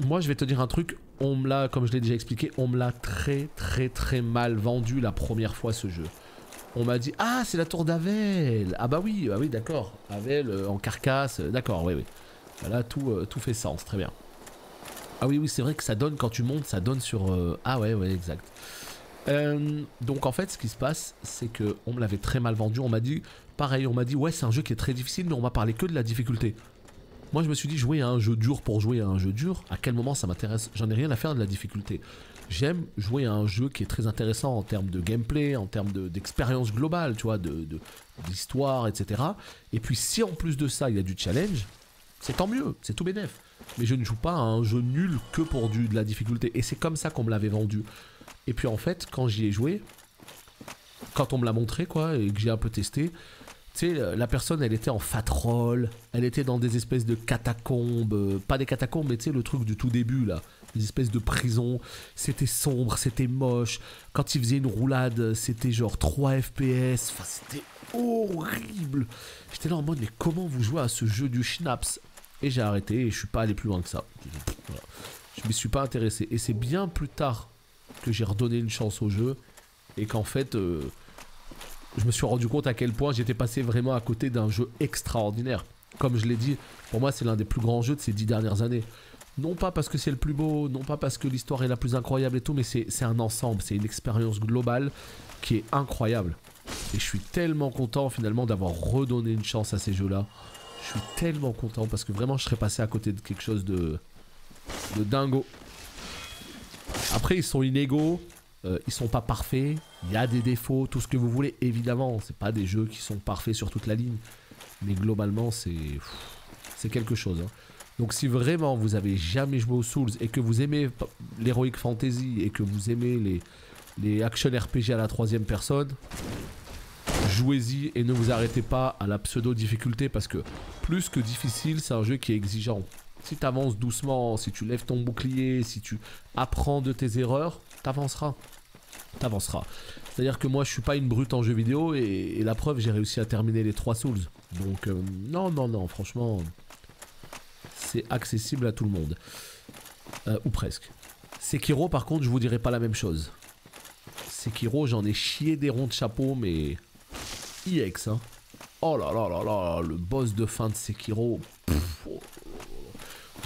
A: moi je vais te dire un truc, on me l'a, comme je l'ai déjà expliqué, on me l'a très mal vendu la première fois ce jeu. On m'a dit, ah, c'est la tour d'Avel. Ah bah oui, d'accord. Avel en carcasse, d'accord, oui. Là, tout fait sens, très bien. Ah oui, c'est vrai que ça donne, quand tu montes, ça donne sur... Ah ouais, exact. Donc en fait, ce qui se passe, c'est que on me l'avait très mal vendu. On m'a dit, pareil, on m'a dit, ouais, c'est un jeu qui est très difficile, mais on m'a parlé que de la difficulté. Moi, je me suis dit, jouer à un jeu dur pour jouer à un jeu dur, à quel moment ça m'intéresse? J'en ai rien à faire de la difficulté. J'aime jouer à un jeu qui est très intéressant en termes de gameplay, en termes d'expérience globale, tu vois, d'histoire, etc. Et puis si en plus de ça, il y a du challenge, c'est tant mieux, c'est tout bénef. Mais je ne joue pas à un jeu nul que pour de la difficulté. Et c'est comme ça qu'on me l'avait vendu. Et puis en fait, quand j'y ai joué, quand on me l'a montré, quoi, et que j'ai un peu testé, tu sais, la personne, elle était en fat roll, elle était dans des espèces de catacombes, pas des catacombes, mais tu sais, le truc du tout début, là, des espèces de prisons, c'était sombre, c'était moche, quand il faisait une roulade, c'était genre 3 FPS, enfin, c'était horrible. J'étais là en mode, mais comment vous jouez à ce jeu du schnapps? Et j'ai arrêté, et je suis pas allé plus loin que ça. Voilà. Je m'y suis pas intéressé, et c'est bien plus tard que j'ai redonné une chance au jeu, et qu'en fait... je me suis rendu compte à quel point j'étais passé vraiment à côté d'un jeu extraordinaire. Comme je l'ai dit, pour moi c'est l'un des plus grands jeux de ces 10 dernières années. Non pas parce que c'est le plus beau, non pas parce que l'histoire est la plus incroyable et tout, mais c'est un ensemble, c'est une expérience globale qui est incroyable. Et je suis tellement content finalement d'avoir redonné une chance à ces jeux-là. Je suis tellement content parce que vraiment je serais passé à côté de quelque chose de dingo. Après ils sont inégaux. Ils sont pas parfaits, il y a des défauts, tout ce que vous voulez, évidemment, c'est pas des jeux qui sont parfaits sur toute la ligne, mais globalement c'est quelque chose. Hein. Donc si vraiment vous avez jamais joué aux Souls et que vous aimez l'Heroic Fantasy et que vous aimez les action RPG à la 3ème personne, jouez-y et ne vous arrêtez pas à la pseudo difficulté parce que plus que difficile, c'est un jeu qui est exigeant. Si tu avances doucement, si tu lèves ton bouclier, si tu apprends de tes erreurs, t'avanceras. C'est-à-dire que moi je suis pas une brute en jeu vidéo et la preuve j'ai réussi à terminer les 3 Souls. Donc non, franchement c'est accessible à tout le monde. Ou presque. Sekiro par contre je vous dirai pas la même chose. Sekiro j'en ai chié des ronds de chapeau mais IX hein. Oh là là là là, le boss de fin de Sekiro.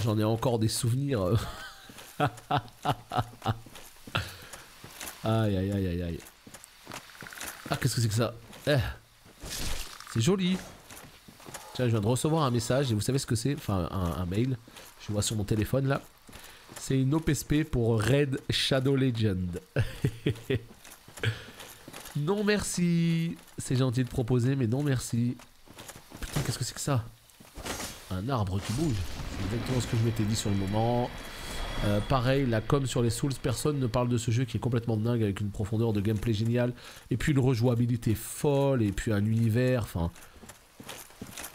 A: J'en ai encore des souvenirs. Aïe aïe aïe aïe aïe. Ah qu'est-ce que c'est que ça? C'est joli. Tiens je viens de recevoir un message et vous savez ce que c'est? Enfin un mail. Je vois sur mon téléphone là. C'est une OPSP pour Red Shadow Legend. Non merci. C'est gentil de proposer mais non merci. Putain qu'est-ce que c'est que ça? Un arbre qui bouge. C'est exactement ce que je m'étais dit sur le moment. Pareil, la com sur les Souls, personne ne parle de ce jeu qui est complètement dingue avec une profondeur de gameplay géniale et puis une rejouabilité folle et puis un univers, enfin...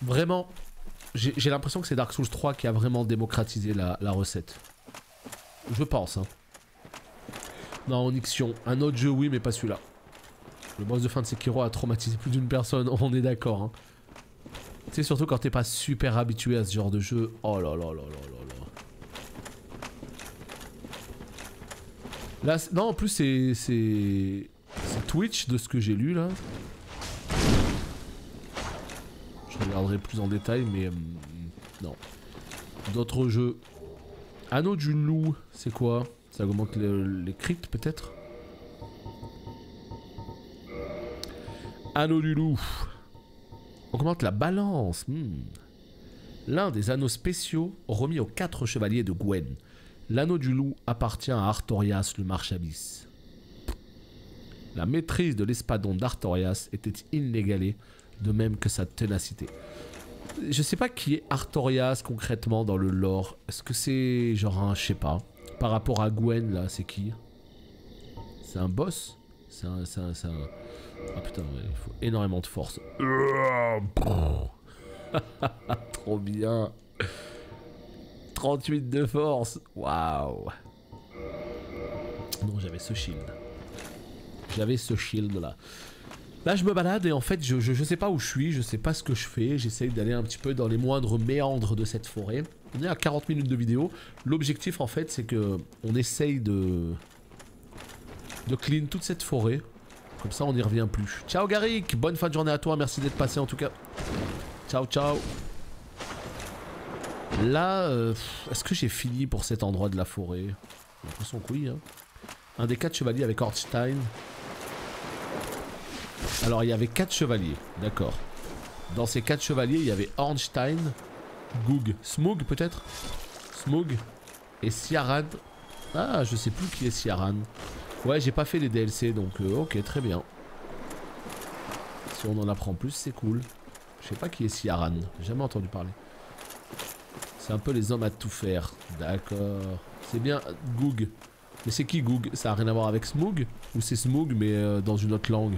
A: Vraiment, j'ai l'impression que c'est Dark Souls 3 qui a vraiment démocratisé la recette. Je pense, hein. Non, Onyxion, un autre jeu oui mais pas celui-là. Le boss de fin de Sekiro a traumatisé plus d'une personne, on est d'accord, hein. Tu sais, surtout quand t'es pas super habitué à ce genre de jeu. Oh là là là là là là. Là, non, en plus, c'est Twitch de ce que j'ai lu là. Je regarderai plus en détail, mais non. D'autres jeux. Anneau du loup, c'est quoi? Ça augmente les crits peut-être? Anneau du loup. Augmente la balance. L'un des anneaux spéciaux remis aux 4 chevaliers de Gwen. L'anneau du loup appartient à Artorias le Marchabis. La maîtrise de l'espadon d'Artorias était inégalée, de même que sa ténacité. Je sais pas qui est Artorias concrètement dans le lore. Est-ce que c'est genre un, je sais pas. Par rapport à Gwen là, c'est qui? C'est un boss? C'est un... Ah putain, il faut énormément de force. Trop bien. 38 de force. Waouh. Non, j'avais ce shield. J'avais ce shield là. Là, je me balade et en fait, je sais pas où je suis, je sais pas ce que je fais. J'essaye d'aller un petit peu dans les moindres méandres de cette forêt. On est à 40 minutes de vidéo. L'objectif, en fait, c'est que on essaye de clean toute cette forêt. Comme ça on n'y revient plus. Ciao Garrick, bonne fin de journée à toi, merci d'être passé en tout cas. Ciao ciao. Là, est-ce que j'ai fini pour cet endroit de la forêt? J'ai l'impression que oui. Hein. Un des 4 chevaliers avec Ornstein. Alors il y avait 4 chevaliers, d'accord. Dans ces 4 chevaliers, il y avait Ornstein, Goog, Smoog peut-être? Smoog et Ciaran. Ah, je sais plus qui est Ciaran. Ouais, j'ai pas fait les DLC donc ok, très bien. Si on en apprend plus, c'est cool. Je sais pas qui est Ciaran, j'ai jamais entendu parler. C'est un peu les hommes à tout faire. D'accord. C'est bien Goog. Mais c'est qui Goog? Ça a rien à voir avec Smoog? Ou c'est Smoog mais dans une autre langue?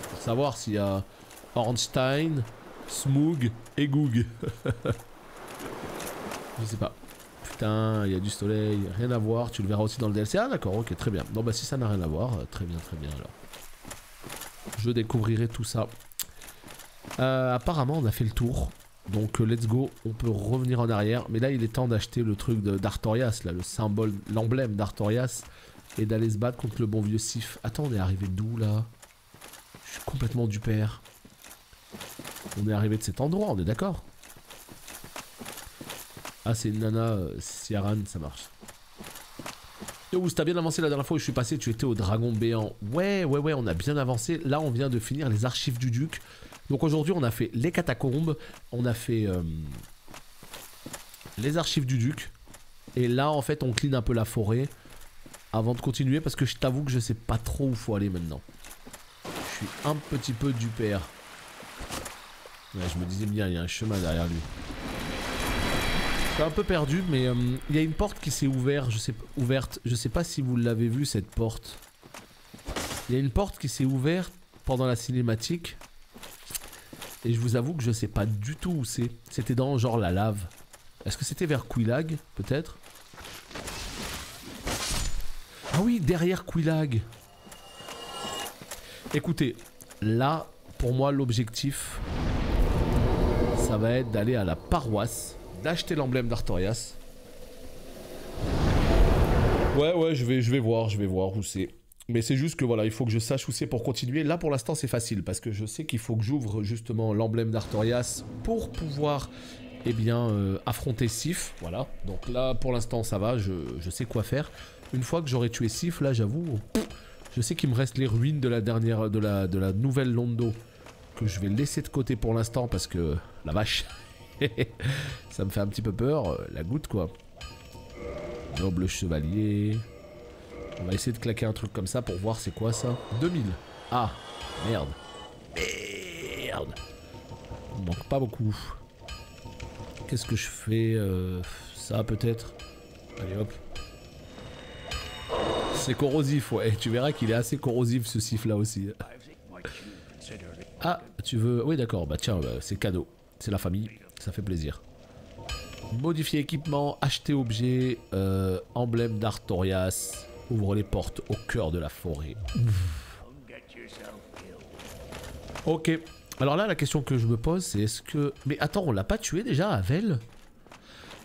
A: Pour savoir s'il y a Ornstein, Smoog et Goog. Je sais pas. Putain, il y a du soleil, rien à voir. Tu le verras aussi dans le DLC. Ah d'accord, ok, très bien. Non bah si ça n'a rien à voir, très bien alors. Je découvrirai tout ça. Apparemment on a fait le tour. Donc let's go, on peut revenir en arrière. Mais là il est temps d'acheter le truc d'Artorias, là, le symbole, l'emblème d'Artorias. Et d'aller se battre contre le bon vieux Sif. Attends, on est arrivé d'où là? Je suis complètement du père. On est arrivé de cet endroit, on est d'accord? Ah c'est une nana, Ciaran, ça marche. Yo, t'as bien avancé la dernière fois où je suis passé, tu étais au dragon béant. Ouais, on a bien avancé. Là on vient de finir les archives du duc. Donc aujourd'hui on a fait les catacombes, on a fait les archives du duc. Et là en fait on clean un peu la forêt avant de continuer parce que je t'avoue que je sais pas trop où faut aller maintenant. Je suis un petit peu du père. Ouais, je me disais bien, il y a un chemin derrière lui. Je suis un peu perdu mais il y a une porte qui s'est ouverte, je sais pas si vous l'avez vu cette porte. Il y a une porte qui s'est ouverte pendant la cinématique. Et je vous avoue que je sais pas du tout où c'est. C'était dans genre la lave. Est-ce que c'était vers Quelaag peut-être? Ah oui, derrière Quelaag. Écoutez, là, pour moi, l'objectif, ça va être d'aller à la paroisse, d'acheter l'emblème d'Artorias. Ouais, je vais voir où c'est. Mais c'est juste que voilà, il faut que je sache où c'est pour continuer. Là pour l'instant c'est facile parce que je sais qu'il faut que j'ouvre justement l'emblème d'Artorias pour pouvoir affronter Sif. Voilà, donc là pour l'instant ça va, je sais quoi faire. Une fois que j'aurai tué Sif, là j'avoue, je sais qu'il me reste les ruines de la dernière, de la nouvelle Londo que je vais laisser de côté pour l'instant parce que la vache, ça me fait un petit peu peur, la goutte quoi. Noble chevalier. On va essayer de claquer un truc comme ça pour voir c'est quoi ça. 2000. Ah, merde. Merde. Il manque pas beaucoup. Qu'est-ce que je fais ça peut-être. Allez hop. C'est corrosif, ouais. Tu verras qu'il est assez corrosif ce sif là aussi. Ah, tu veux... Oui d'accord, bah tiens, c'est cadeau. C'est la famille, ça fait plaisir. Modifier équipement, acheter objet, emblème d'Artorias. Ouvre les portes au cœur de la forêt. Ok. Alors là, la question que je me pose, c'est est-ce que... Mais attends, on l'a pas tué déjà, Havel?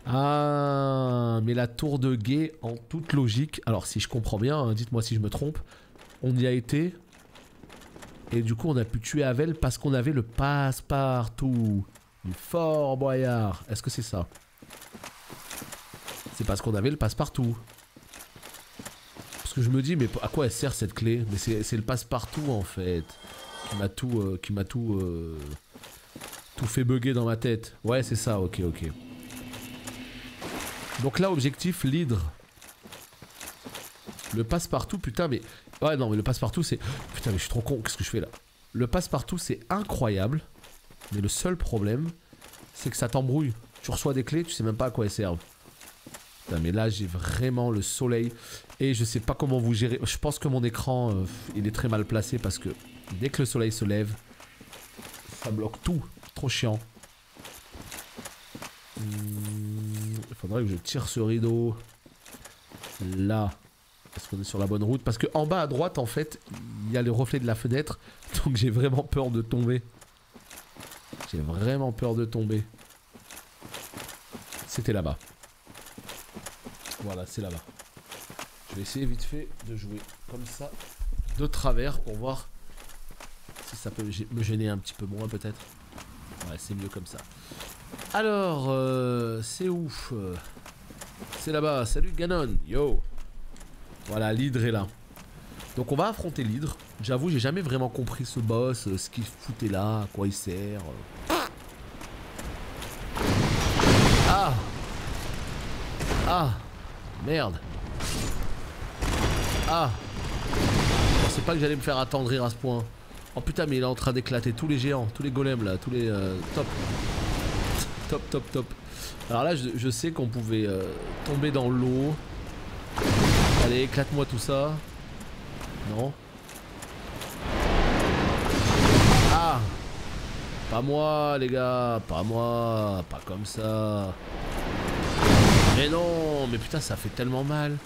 A: Ah, mais la tour de guet, en toute logique... Alors, si je comprends bien, hein, dites-moi si je me trompe. On y a été. Et du coup, on a pu tuer Havel parce qu'on avait le passe-partout. Du Fort Boyard. Est-ce que c'est ça? C'est parce qu'on avait le passe-partout. Parce que je me dis, mais à quoi elle sert cette clé? Mais c'est le passe-partout en fait. Qui m'a tout fait bugger dans ma tête. Ouais, c'est ça, ok. Donc là, objectif, l'hydre. Le passe-partout, putain, mais... Ouais, non, mais le passe-partout, c'est... Putain, mais je suis trop con, qu'est-ce que je fais là? Le passe-partout, c'est incroyable. Mais le seul problème, c'est que ça t'embrouille. Tu reçois des clés, tu sais même pas à quoi elles servent. Putain, mais là, j'ai vraiment le soleil. Et je sais pas comment vous gérez. Je pense que mon écran, il est très mal placé parce que dès que le soleil se lève, ça bloque tout. Trop chiant. Il faudrait que je tire ce rideau. Là. Est-ce qu'on est sur la bonne route? Parce que en bas à droite, en fait, il y a le reflet de la fenêtre. Donc j'ai vraiment peur de tomber. J'ai vraiment peur de tomber. C'était là-bas. Voilà, c'est là-bas. Je vais essayer vite fait de jouer comme ça. de travers pour voir si ça peut me gêner un petit peu moins peut-être. Ouais, c'est mieux comme ça. Alors, c'est où? C'est là-bas. Salut Ganon. Yo. Voilà, l'hydre est là. Donc on va affronter l'hydre. J'avoue, j'ai jamais vraiment compris ce boss, ce qu'il foutait là, à quoi il sert. Ah. Ah. Merde. Ah. Je pensais pas que j'allais me faire attendrir à ce point. Oh putain, mais il est en train d'éclater tous les géants, tous les golems là, tous les... top. Top, top, top. Alors là, je sais qu'on pouvait tomber dans l'eau. Allez, éclate-moi tout ça. Non. Ah. Pas moi, les gars. Pas moi. Pas comme ça. Mais non. Mais putain, ça fait tellement mal.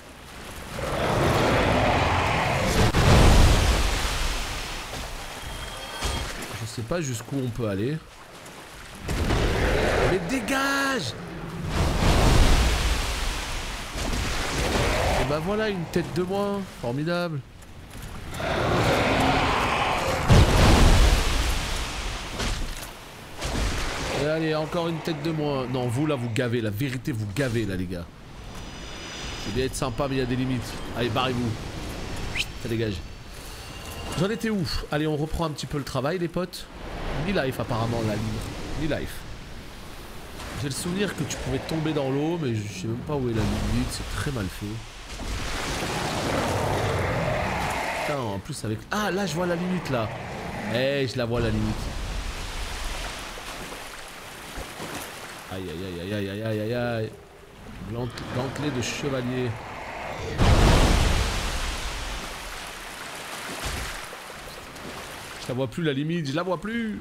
A: Je sais pas jusqu'où on peut aller. Mais dégage! Et bah voilà, une tête de moins. Formidable. Et allez, encore une tête de moins. Non, vous là, vous gavez. La vérité, vous gavez là, les gars. C'est bien être sympa, mais il y a des limites. Allez, barrez-vous. Ça dégage. J'en étais où? Allez, on reprend un petit peu le travail, les potes. Mi-life, apparemment, la ligne. Mi-life. J'ai le souvenir que tu pouvais tomber dans l'eau, mais je sais même pas où est la limite. C'est très mal fait. Putain, en plus avec... Ah, là, je vois la limite, là. Eh, je la vois, la limite. Aïe, aïe, aïe, aïe, aïe, aïe, aïe, aïe. Gantelet de chevalier. Je la vois plus, la limite. Je la vois plus.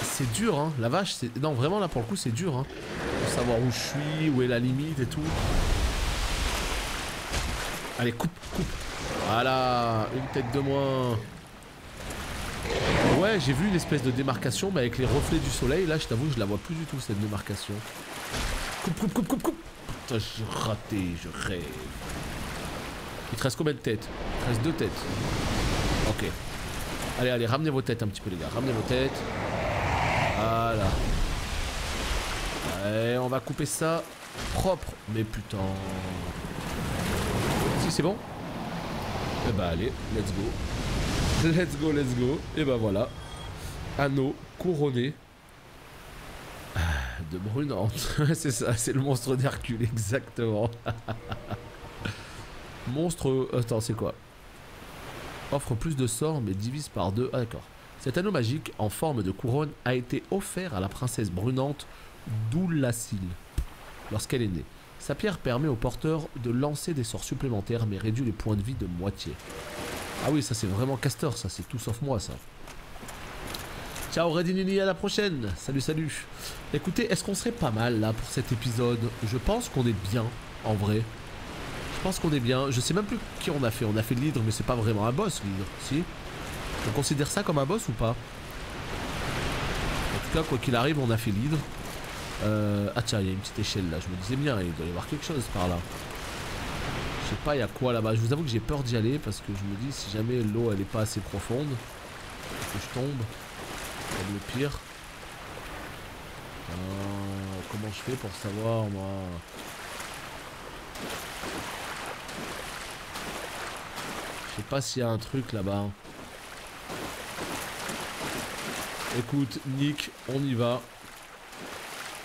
A: C'est dur, hein. La vache, c'est... Non, vraiment, là, pour le coup, c'est dur, hein. Pour savoir où je suis, où est la limite et tout. Allez, coupe, coupe. Voilà, une tête de moins. Ouais, j'ai vu une espèce de démarcation, mais avec les reflets du soleil, là, je t'avoue, je la vois plus du tout, cette démarcation. Coupe, coupe, coupe, coupe, coupe. Putain, j'ai raté, je rêve. Il te reste combien de têtes? Il te reste 2 têtes. Ok. Allez, allez, ramenez vos têtes un petit peu, les gars. Ramenez vos têtes. Voilà. Allez, on va couper ça propre. Mais putain. Si, c'est bon? Eh bah, allez, let's go. Let's go, let's go. Et bah voilà. Anneau couronné de brunante. C'est ça, c'est le monstre d'Hercule, exactement. Monstre... Attends, c'est quoi? Offre plus de sorts, mais divise par 2. Ah, d'accord. Cet anneau magique en forme de couronne a été offert à la princesse brunante Doulacil lorsqu'elle est née. Sa pierre permet au porteur de lancer des sorts supplémentaires mais réduit les points de vie de moitié. Ah oui, ça c'est vraiment Castor, ça c'est tout sauf moi ça. Ciao Redinini, à la prochaine. Salut, salut. Écoutez, est-ce qu'on serait pas mal là pour cet épisode? Je pense qu'on est bien en vrai. Je pense qu'on est bien. Je sais même plus qui on a fait. On a fait l'hydre, mais c'est pas vraiment un boss l'hydre, si? On considère ça comme un boss ou pas? En tout cas, quoi qu'il arrive, on a fait l'hydre. Ah tiens, il y a une petite échelle là. Je me disais bien, il doit y avoir quelque chose par là. Je sais pas, il y a quoi là-bas. Je vous avoue que j'ai peur d'y aller parce que je me dis si jamais l'eau elle est pas assez profonde, que je tombe, comme le pire. Comment je fais pour savoir moi? Je sais pas s'il y a un truc là-bas. Écoute, Nick, on y va.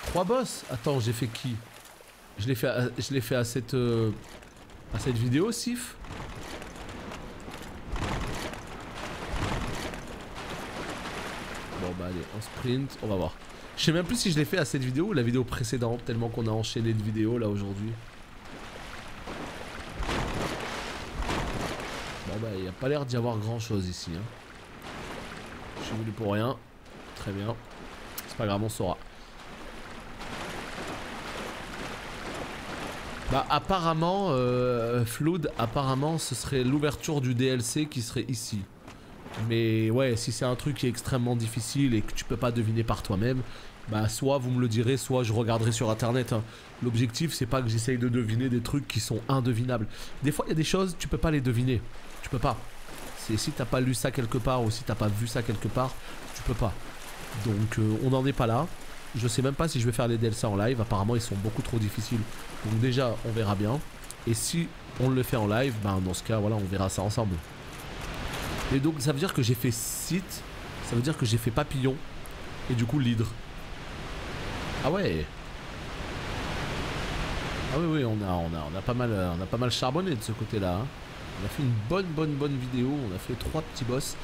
A: 3 boss? Attends, j'ai fait qui? Je l'ai fait à cette vidéo, Sif? Bon bah allez, on sprint, on va voir. Je sais même plus si je l'ai fait à cette vidéo ou la vidéo précédente, tellement qu'on a enchaîné de vidéos là aujourd'hui. Bon bah il n'y a pas l'air d'y avoir grand chose ici, hein. Je suis venu pour rien. Très bien. C'est pas grave, on saura. Bah apparemment, Flood, apparemment ce serait l'ouverture du DLC qui serait ici. Mais ouais, si c'est un truc qui est extrêmement difficile et que tu peux pas deviner par toi-même, bah soit vous me le direz, soit je regarderai sur internet. Hein. L'objectif c'est pas que j'essaye de deviner des trucs qui sont indevinables. Des fois il y a des choses, tu peux pas les deviner. Tu peux pas. C'est si t'as pas lu ça quelque part ou si t'as pas vu ça quelque part, tu peux pas. Donc on n'en est pas là. Je sais même pas si je vais faire les DLC en live. Apparemment ils sont beaucoup trop difficiles. Donc déjà on verra bien. Et si on le fait en live, bah dans ce cas voilà on verra ça ensemble. Et donc ça veut dire que j'ai fait site, ça veut dire que j'ai fait papillon et du coup l'hydre. Ah ouais. Ah oui oui on a pas mal charbonné de ce côté là. Hein. On a fait une bonne vidéo, on a fait 3 petits boss.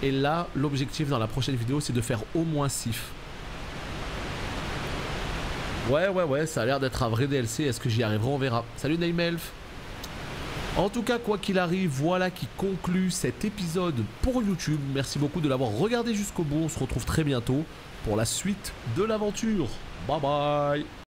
A: Et là l'objectif dans la prochaine vidéo c'est de faire au moins Sif. Ouais ça a l'air d'être un vrai DLC, est-ce que j'y arriverai, on verra. Salut Neymelf. En tout cas, quoi qu'il arrive, voilà qui conclut cet épisode pour YouTube. Merci beaucoup de l'avoir regardé jusqu'au bout. On se retrouve très bientôt pour la suite de l'aventure. Bye bye.